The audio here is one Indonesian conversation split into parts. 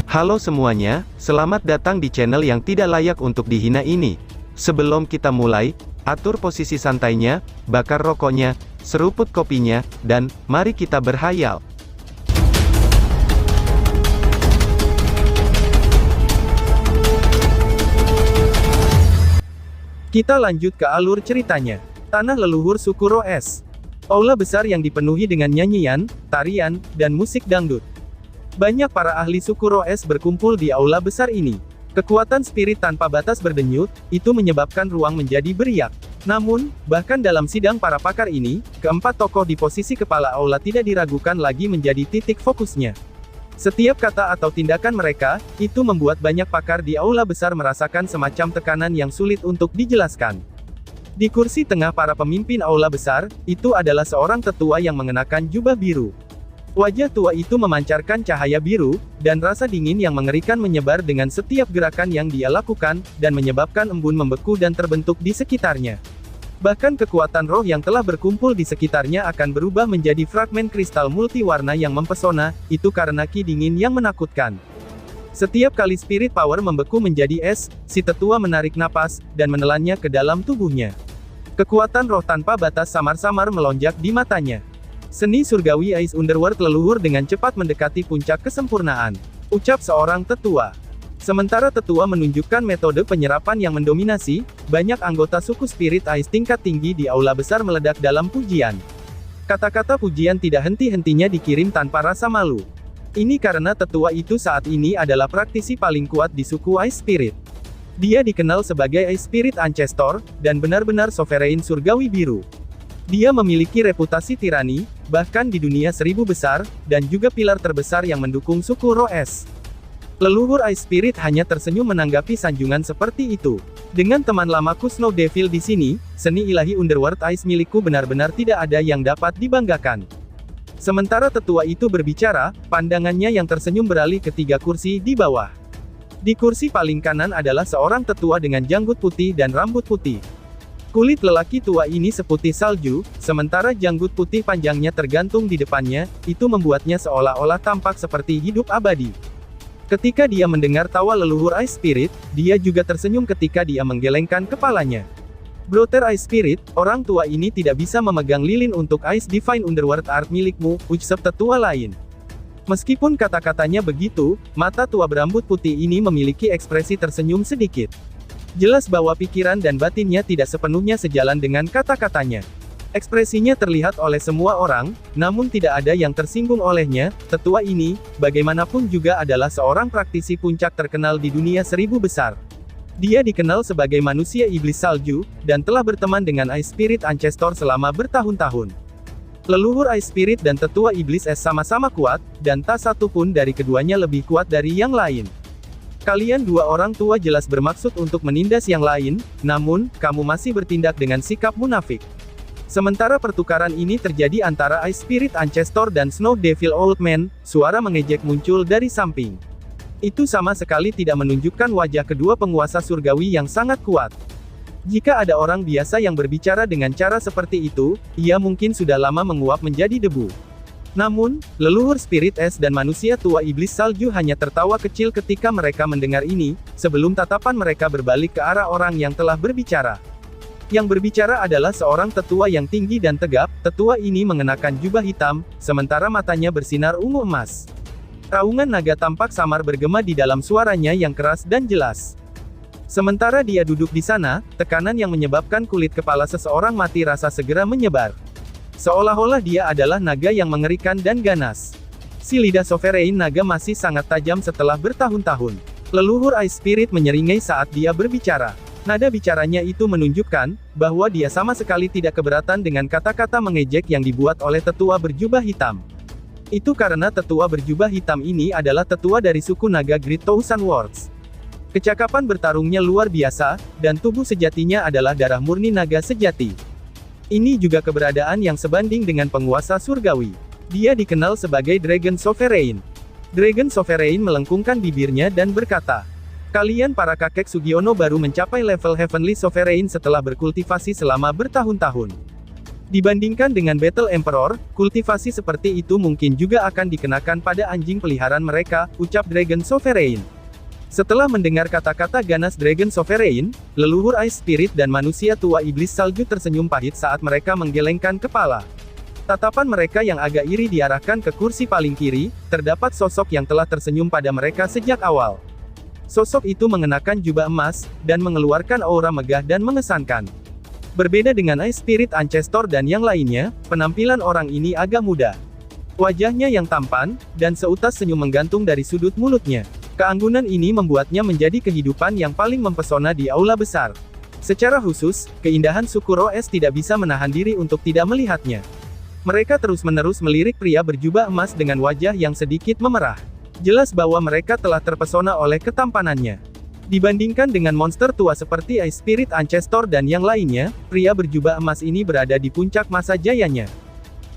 Halo semuanya, selamat datang di channel yang tidak layak untuk dihina ini. Sebelum kita mulai, atur posisi santainya, bakar rokoknya, seruput kopinya, dan mari kita berhayal. Kita lanjut ke alur ceritanya. Tanah leluhur suku Roes. Aula besar yang dipenuhi dengan nyanyian, tarian, dan musik dangdut. Banyak para ahli suku Roes berkumpul di aula besar ini. Kekuatan spirit tanpa batas berdenyut, itu menyebabkan ruang menjadi beriak. Namun, bahkan dalam sidang para pakar ini, keempat tokoh di posisi kepala aula tidak diragukan lagi menjadi titik fokusnya. Setiap kata atau tindakan mereka, itu membuat banyak pakar di aula besar merasakan semacam tekanan yang sulit untuk dijelaskan. Di kursi tengah para pemimpin aula besar, itu adalah seorang tetua yang mengenakan jubah biru. Wajah tua itu memancarkan cahaya biru, dan rasa dingin yang mengerikan menyebar dengan setiap gerakan yang dia lakukan, dan menyebabkan embun membeku dan terbentuk di sekitarnya. Bahkan kekuatan roh yang telah berkumpul di sekitarnya akan berubah menjadi fragmen kristal multiwarna yang mempesona, itu karena ki dingin yang menakutkan. Setiap kali spirit power membeku menjadi es, si tetua menarik napas, dan menelannya ke dalam tubuhnya. Kekuatan roh tanpa batas samar-samar melonjak di matanya. Seni surgawi Ice Underworld leluhur dengan cepat mendekati puncak kesempurnaan. Ucap seorang tetua. Sementara tetua menunjukkan metode penyerapan yang mendominasi, banyak anggota suku spirit Ice tingkat tinggi di aula besar meledak dalam pujian. Kata-kata pujian tidak henti-hentinya dikirim tanpa rasa malu. Ini karena tetua itu saat ini adalah praktisi paling kuat di suku Ice Spirit. Dia dikenal sebagai Ice Spirit Ancestor, dan benar-benar sovereign surgawi biru. Dia memiliki reputasi tirani, bahkan di dunia seribu besar, dan juga pilar terbesar yang mendukung suku Roes. Leluhur Ice Spirit hanya tersenyum menanggapi sanjungan seperti itu. Dengan teman lamaku Snow Devil di sini, seni ilahi Underworld Ice milikku benar-benar tidak ada yang dapat dibanggakan. Sementara tetua itu berbicara, pandangannya yang tersenyum beralih ke 3 kursi di bawah. Di kursi paling kanan adalah seorang tetua dengan janggut putih dan rambut putih. Kulit lelaki tua ini seputih salju, sementara janggut putih panjangnya tergantung di depannya, itu membuatnya seolah-olah tampak seperti hidup abadi. Ketika dia mendengar tawa leluhur Ice Spirit, dia juga tersenyum ketika dia menggelengkan kepalanya. Brother Ice Spirit, orang tua ini tidak bisa memegang lilin untuk Ice Divine Underworld Art milikmu, ucap tetua lain. Meskipun kata-katanya begitu, mata tua berambut putih ini memiliki ekspresi tersenyum sedikit. Jelas bahwa pikiran dan batinnya tidak sepenuhnya sejalan dengan kata-katanya. Ekspresinya terlihat oleh semua orang, namun tidak ada yang tersinggung olehnya. Tetua ini, bagaimanapun juga adalah seorang praktisi puncak terkenal di dunia seribu besar. Dia dikenal sebagai manusia iblis salju, dan telah berteman dengan Ice Spirit Ancestor selama bertahun-tahun. Leluhur Ice Spirit dan tetua iblis es sama-sama kuat, dan tak satu pun dari keduanya lebih kuat dari yang lain. Kalian dua orang tua jelas bermaksud untuk menindas yang lain, namun, kamu masih bertindak dengan sikap munafik. Sementara pertukaran ini terjadi antara Ice Spirit Ancestor dan Snow Devil Old Man, suara mengejek muncul dari samping. Itu sama sekali tidak menunjukkan wajah kedua penguasa surgawi yang sangat kuat. Jika ada orang biasa yang berbicara dengan cara seperti itu, ia mungkin sudah lama menguap menjadi debu. Namun, leluhur spirit es dan manusia tua iblis salju hanya tertawa kecil ketika mereka mendengar ini, sebelum tatapan mereka berbalik ke arah orang yang telah berbicara. Yang berbicara adalah seorang tetua yang tinggi dan tegap. Tetua ini mengenakan jubah hitam, sementara matanya bersinar ungu emas. Raungan naga tampak samar bergema di dalam suaranya yang keras dan jelas. Sementara dia duduk di sana, tekanan yang menyebabkan kulit kepala seseorang mati rasa segera menyebar. Seolah-olah dia adalah naga yang mengerikan dan ganas. Si lidah sovereign naga masih sangat tajam setelah bertahun-tahun. Leluhur Ice Spirit menyeringai saat dia berbicara. Nada bicaranya itu menunjukkan bahwa dia sama sekali tidak keberatan dengan kata-kata mengejek yang dibuat oleh tetua berjubah hitam. Itu karena tetua berjubah hitam ini adalah tetua dari suku naga Great Thousand Worlds. Kecakapan bertarungnya luar biasa, dan tubuh sejatinya adalah darah murni naga sejati. Ini juga keberadaan yang sebanding dengan penguasa surgawi. Dia dikenal sebagai Dragon Sovereign. Dragon Sovereign melengkungkan bibirnya dan berkata, "Kalian para kakek Sugiono baru mencapai level Heavenly Sovereign setelah berkultivasi selama bertahun-tahun. Dibandingkan dengan Battle Emperor, kultivasi seperti itu mungkin juga akan dikenakan pada anjing peliharaan mereka, ucap Dragon Sovereign. Setelah mendengar kata-kata ganas Dragon Sovereign, leluhur Ice Spirit dan manusia tua iblis salju tersenyum pahit saat mereka menggelengkan kepala. Tatapan mereka yang agak iri diarahkan ke kursi paling kiri, terdapat sosok yang telah tersenyum pada mereka sejak awal. Sosok itu mengenakan jubah emas, dan mengeluarkan aura megah dan mengesankan. Berbeda dengan Ice Spirit Ancestor dan yang lainnya, penampilan orang ini agak muda. Wajahnya yang tampan, dan seutas senyum menggantung dari sudut mulutnya. Keanggunan ini membuatnya menjadi kehidupan yang paling mempesona di aula besar. Secara khusus, keindahan Sukuro S tidak bisa menahan diri untuk tidak melihatnya. Mereka terus-menerus melirik pria berjubah emas dengan wajah yang sedikit memerah. Jelas bahwa mereka telah terpesona oleh ketampanannya. Dibandingkan dengan monster tua seperti Ice Spirit Ancestor dan yang lainnya, pria berjubah emas ini berada di puncak masa jayanya.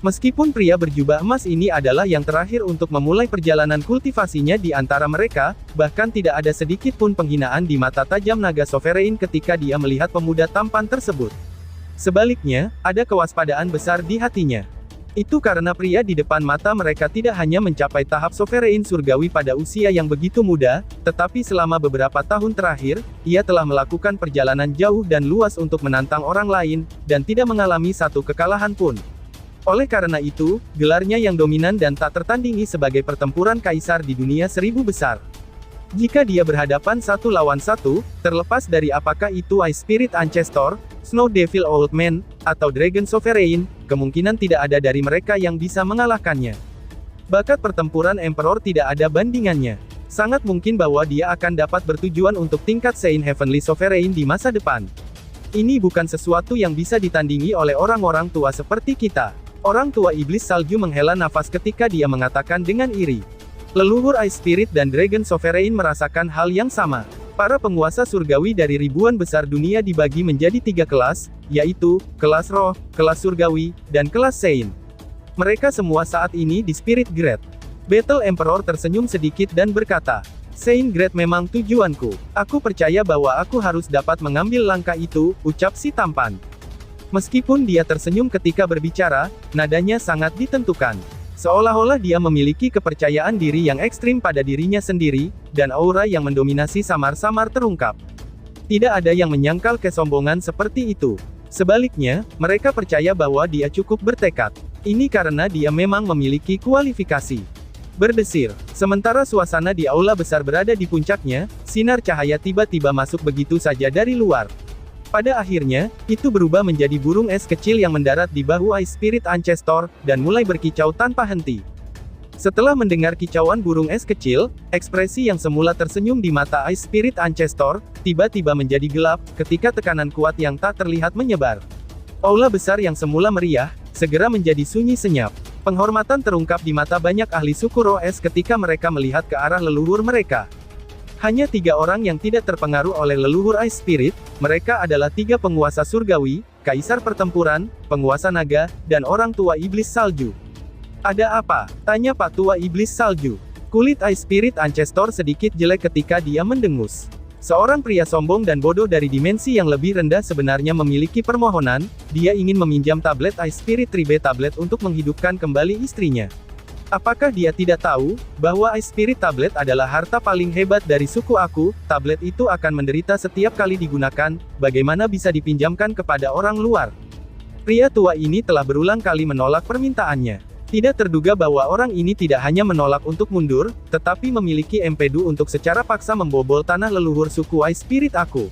Meskipun pria berjubah emas ini adalah yang terakhir untuk memulai perjalanan kultivasinya di antara mereka, bahkan tidak ada sedikit pun penghinaan di mata tajam naga Sovereign ketika dia melihat pemuda tampan tersebut. Sebaliknya, ada kewaspadaan besar di hatinya. Itu karena pria di depan mata mereka tidak hanya mencapai tahap Sovereign surgawi pada usia yang begitu muda, tetapi selama beberapa tahun terakhir, ia telah melakukan perjalanan jauh dan luas untuk menantang orang lain, dan tidak mengalami satu kekalahan pun. Oleh karena itu, gelarnya yang dominan dan tak tertandingi sebagai pertempuran kaisar di dunia seribu besar. Jika dia berhadapan satu lawan satu, terlepas dari apakah itu Ice Spirit Ancestor, Snow Devil Old Man, atau Dragon Sovereign, kemungkinan tidak ada dari mereka yang bisa mengalahkannya. Bakat pertempuran Emperor tidak ada bandingannya. Sangat mungkin bahwa dia akan dapat bertujuan untuk tingkat Saint Heavenly Sovereign di masa depan. Ini bukan sesuatu yang bisa ditandingi oleh orang-orang tua seperti kita. Orang tua iblis salju menghela nafas ketika dia mengatakan dengan iri. Leluhur Ice Spirit dan Dragon Sovereign merasakan hal yang sama. Para penguasa surgawi dari ribuan besar dunia dibagi menjadi 3 kelas, yaitu, kelas roh, kelas surgawi, dan kelas Saint. Mereka semua saat ini di Spirit Grade. Battle Emperor tersenyum sedikit dan berkata, Saint Grade memang tujuanku. Aku percaya bahwa aku harus dapat mengambil langkah itu, ucap si tampan. Meskipun dia tersenyum ketika berbicara, nadanya sangat ditentukan. Seolah-olah dia memiliki kepercayaan diri yang ekstrim pada dirinya sendiri, dan aura yang mendominasi samar-samar terungkap. Tidak ada yang menyangkal kesombongan seperti itu. Sebaliknya, mereka percaya bahwa dia cukup bertekad. Ini karena dia memang memiliki kualifikasi. Berdesir. Sementara suasana di aula besar berada di puncaknya, sinar cahaya tiba-tiba masuk begitu saja dari luar. Pada akhirnya, itu berubah menjadi burung es kecil yang mendarat di bahu Ice Spirit Ancestor, dan mulai berkicau tanpa henti. Setelah mendengar kicauan burung es kecil, ekspresi yang semula tersenyum di mata Ice Spirit Ancestor, tiba-tiba menjadi gelap, ketika tekanan kuat yang tak terlihat menyebar. Aula besar yang semula meriah, segera menjadi sunyi senyap. Penghormatan terungkap di mata banyak ahli Sukuro Es ketika mereka melihat ke arah leluhur mereka. Hanya 3 orang yang tidak terpengaruh oleh leluhur Ice Spirit, mereka adalah 3 penguasa surgawi, kaisar pertempuran, penguasa naga, dan orang tua iblis salju. Ada apa? Tanya Pak Tua Iblis Salju. Kulit Ice Spirit Ancestor sedikit jelek ketika dia mendengus. Seorang pria sombong dan bodoh dari dimensi yang lebih rendah sebenarnya memiliki permohonan, dia ingin meminjam tablet Ice Spirit Tribe Tablet untuk menghidupkan kembali istrinya. Apakah dia tidak tahu, bahwa Ice Spirit Tablet adalah harta paling hebat dari suku aku, tablet itu akan menderita setiap kali digunakan, bagaimana bisa dipinjamkan kepada orang luar? Pria tua ini telah berulang kali menolak permintaannya. Tidak terduga bahwa orang ini tidak hanya menolak untuk mundur, tetapi memiliki empedu untuk secara paksa membobol tanah leluhur suku Ice Spirit aku.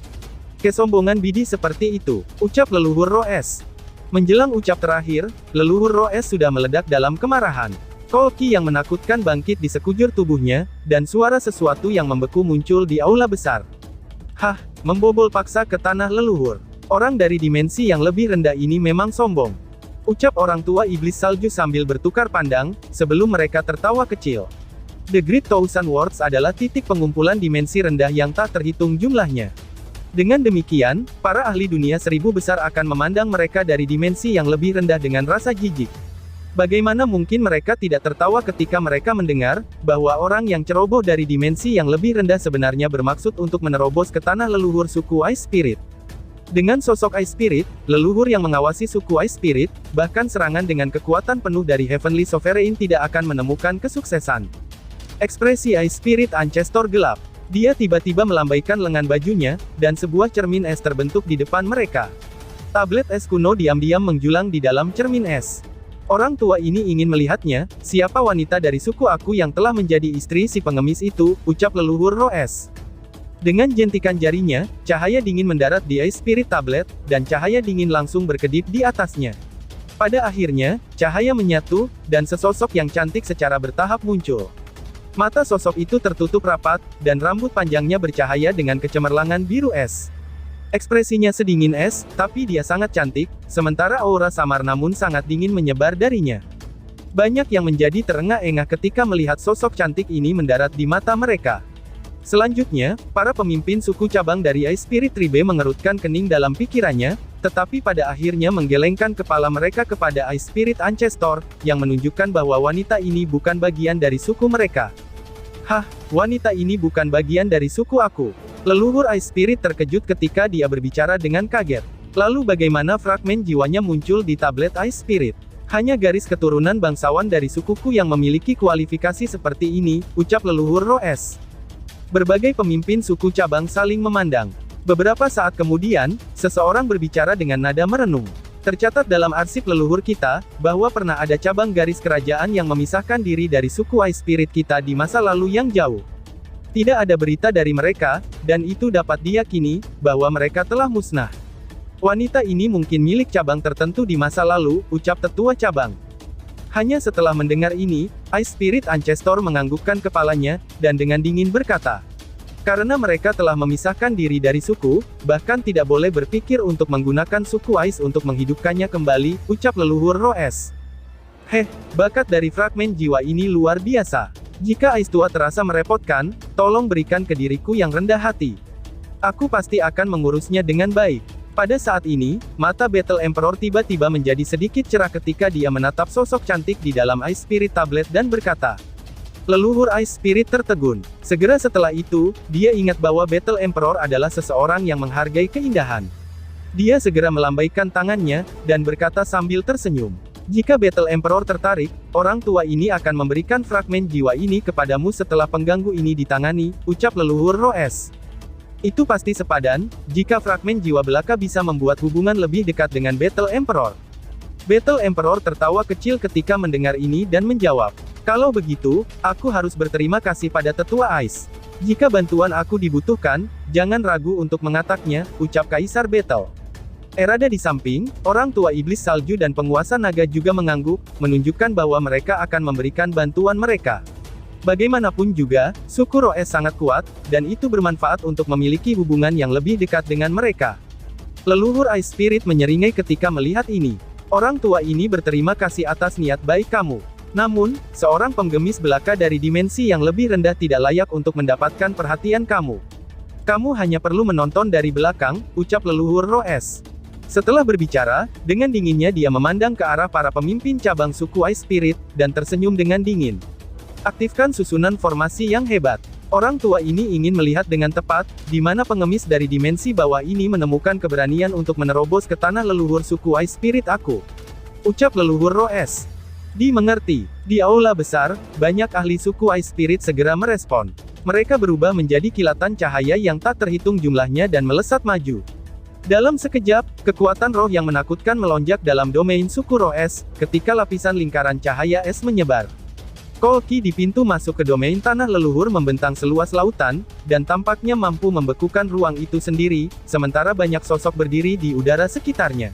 Kesombongan bidi seperti itu, ucap leluhur Roes. Menjelang ucap terakhir, leluhur Roes sudah meledak dalam kemarahan. Kolki yang menakutkan bangkit di sekujur tubuhnya, dan suara sesuatu yang membeku muncul di aula besar. Hah, membobol paksa ke tanah leluhur. Orang dari dimensi yang lebih rendah ini memang sombong. Ucap orang tua iblis salju sambil bertukar pandang, sebelum mereka tertawa kecil. The Great Thousand Worlds adalah titik pengumpulan dimensi rendah yang tak terhitung jumlahnya. Dengan demikian, para ahli dunia seribu besar akan memandang mereka dari dimensi yang lebih rendah dengan rasa jijik. Bagaimana mungkin mereka tidak tertawa ketika mereka mendengar, bahwa orang yang ceroboh dari dimensi yang lebih rendah sebenarnya bermaksud untuk menerobos ke tanah leluhur suku Ice Spirit. Dengan sosok Ice Spirit, leluhur yang mengawasi suku Ice Spirit, bahkan serangan dengan kekuatan penuh dari Heavenly Sovereign tidak akan menemukan kesuksesan. Ekspresi Ice Spirit Ancestor gelap. Dia tiba-tiba melambaikan lengan bajunya, dan sebuah cermin es terbentuk di depan mereka. Tablet es kuno diam-diam menjulang di dalam cermin es. Orang tua ini ingin melihatnya, siapa wanita dari suku aku yang telah menjadi istri si pengemis itu, ucap leluhur Roes. Dengan jentikan jarinya, cahaya dingin mendarat di Ice Spirit Tablet, dan cahaya dingin langsung berkedip di atasnya. Pada akhirnya, cahaya menyatu, dan sesosok yang cantik secara bertahap muncul. Mata sosok itu tertutup rapat, dan rambut panjangnya bercahaya dengan kecemerlangan biru es. Ekspresinya sedingin es, tapi dia sangat cantik, sementara aura samar namun sangat dingin menyebar darinya. Banyak yang menjadi terengah-engah ketika melihat sosok cantik ini mendarat di mata mereka. Selanjutnya, para pemimpin suku cabang dari Ice Spirit Tribe mengerutkan kening dalam pikirannya, tetapi pada akhirnya menggelengkan kepala mereka kepada Ice Spirit Ancestor, yang menunjukkan bahwa wanita ini bukan bagian dari suku mereka. Hah, wanita ini bukan bagian dari suku aku. Leluhur Ice Spirit terkejut ketika dia berbicara dengan kaget. Lalu bagaimana fragmen jiwanya muncul di tablet Ice Spirit? Hanya garis keturunan bangsawan dari sukuku yang memiliki kualifikasi seperti ini, ucap leluhur Roes. Berbagai pemimpin suku cabang saling memandang. Beberapa saat kemudian, seseorang berbicara dengan nada merenung. Tercatat dalam arsip leluhur kita, bahwa pernah ada cabang garis kerajaan yang memisahkan diri dari suku Ice Spirit kita di masa lalu yang jauh. Tidak ada berita dari mereka, dan itu dapat diyakini, bahwa mereka telah musnah. Wanita ini mungkin milik cabang tertentu di masa lalu, ucap tetua cabang. Hanya setelah mendengar ini, Ice Spirit Ancestor menganggukkan kepalanya, dan dengan dingin berkata, karena mereka telah memisahkan diri dari suku, bahkan tidak boleh berpikir untuk menggunakan suku Ice untuk menghidupkannya kembali, ucap leluhur Roes. Bakat dari fragmen jiwa ini luar biasa. Jika Ice tua terasa merepotkan, tolong berikan ke diriku yang rendah hati. Aku pasti akan mengurusnya dengan baik. Pada saat ini, mata Battle Emperor tiba-tiba menjadi sedikit cerah ketika dia menatap sosok cantik di dalam Ice Spirit Tablet dan berkata, leluhur Ice Spirit tertegun. Segera setelah itu, dia ingat bahwa Battle Emperor adalah seseorang yang menghargai keindahan. Dia segera melambaikan tangannya, dan berkata sambil tersenyum. Jika Battle Emperor tertarik, orang tua ini akan memberikan fragmen jiwa ini kepadamu setelah pengganggu ini ditangani, ucap leluhur Roes. Itu pasti sepadan, jika fragmen jiwa belaka bisa membuat hubungan lebih dekat dengan Battle Emperor. Battle Emperor tertawa kecil ketika mendengar ini dan menjawab, kalau begitu, aku harus berterima kasih pada tetua Ice. Jika bantuan aku dibutuhkan, jangan ragu untuk mengataknya, ucap Kaisar Battle. Erada di samping, orang tua iblis salju dan penguasa naga juga mengangguk, menunjukkan bahwa mereka akan memberikan bantuan mereka. Bagaimanapun juga, suku Roes sangat kuat, dan itu bermanfaat untuk memiliki hubungan yang lebih dekat dengan mereka. Leluhur Ice Spirit menyeringai ketika melihat ini. Orang tua ini berterima kasih atas niat baik kamu. Namun, seorang penggemis belaka dari dimensi yang lebih rendah tidak layak untuk mendapatkan perhatian kamu. Kamu hanya perlu menonton dari belakang, ucap leluhur Roes. Setelah berbicara, dengan dinginnya dia memandang ke arah para pemimpin cabang suku Ice Spirit, dan tersenyum dengan dingin. Aktifkan susunan formasi yang hebat. Orang tua ini ingin melihat dengan tepat, di mana pengemis dari dimensi bawah ini menemukan keberanian untuk menerobos ke tanah leluhur suku Ice Spirit aku. Ucap leluhur Roes. Dimengerti. Di aula besar, banyak ahli suku Ice Spirit segera merespon. Mereka berubah menjadi kilatan cahaya yang tak terhitung jumlahnya dan melesat maju. Dalam sekejap, kekuatan roh yang menakutkan melonjak dalam domain suku Roes, ketika lapisan lingkaran cahaya es menyebar. Kolki di pintu masuk ke domain tanah leluhur membentang seluas lautan, dan tampaknya mampu membekukan ruang itu sendiri, sementara banyak sosok berdiri di udara sekitarnya.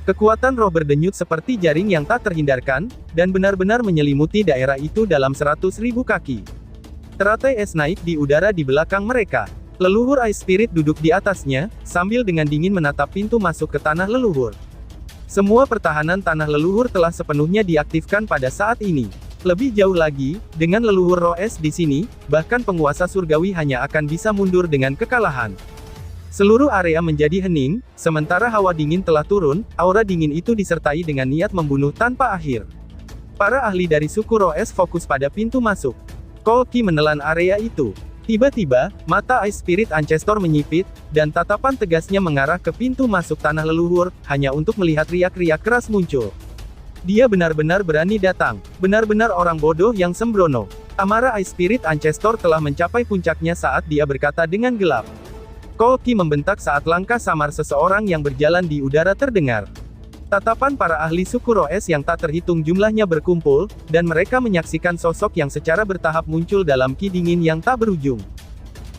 Kekuatan roh berdenyut seperti jaring yang tak terhindarkan, dan benar-benar menyelimuti daerah itu dalam 100.000 kaki. Teratai es naik di udara di belakang mereka. Leluhur Ice Spirit duduk di atasnya, sambil dengan dingin menatap pintu masuk ke tanah leluhur. Semua pertahanan tanah leluhur telah sepenuhnya diaktifkan pada saat ini. Lebih jauh lagi, dengan leluhur Roes di sini, bahkan penguasa surgawi hanya akan bisa mundur dengan kekalahan. Seluruh area menjadi hening, sementara hawa dingin telah turun, aura dingin itu disertai dengan niat membunuh tanpa akhir. Para ahli dari suku Roes fokus pada pintu masuk. Kolki menelan area itu. Tiba-tiba, mata Ice Spirit Ancestor menyipit, dan tatapan tegasnya mengarah ke pintu masuk tanah leluhur, hanya untuk melihat riak-riak keras muncul. Dia benar-benar berani datang. Benar-benar orang bodoh yang sembrono. Amarah Ice Spirit Ancestor telah mencapai puncaknya saat dia berkata dengan gelap. Kolki membentak saat langkah samar seseorang yang berjalan di udara terdengar. Tatapan para ahli suku Roes yang tak terhitung jumlahnya berkumpul, dan mereka menyaksikan sosok yang secara bertahap muncul dalam ki dingin yang tak berujung.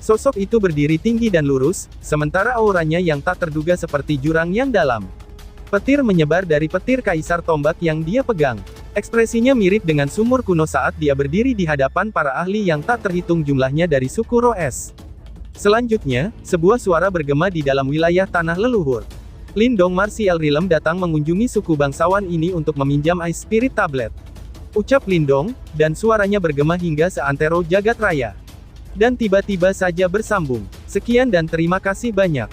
Sosok itu berdiri tinggi dan lurus, sementara auranya yang tak terduga seperti jurang yang dalam. Petir menyebar dari petir kaisar tombak yang dia pegang. Ekspresinya mirip dengan sumur kuno saat dia berdiri di hadapan para ahli yang tak terhitung jumlahnya dari suku Roes. Selanjutnya, sebuah suara bergema di dalam wilayah tanah leluhur. Lindong Martial Realm datang mengunjungi suku bangsawan ini untuk meminjam Ice Spirit Tablet. Ucap Lindong, dan suaranya bergema hingga seantero jagat raya. Dan tiba-tiba saja bersambung. Sekian dan terima kasih banyak.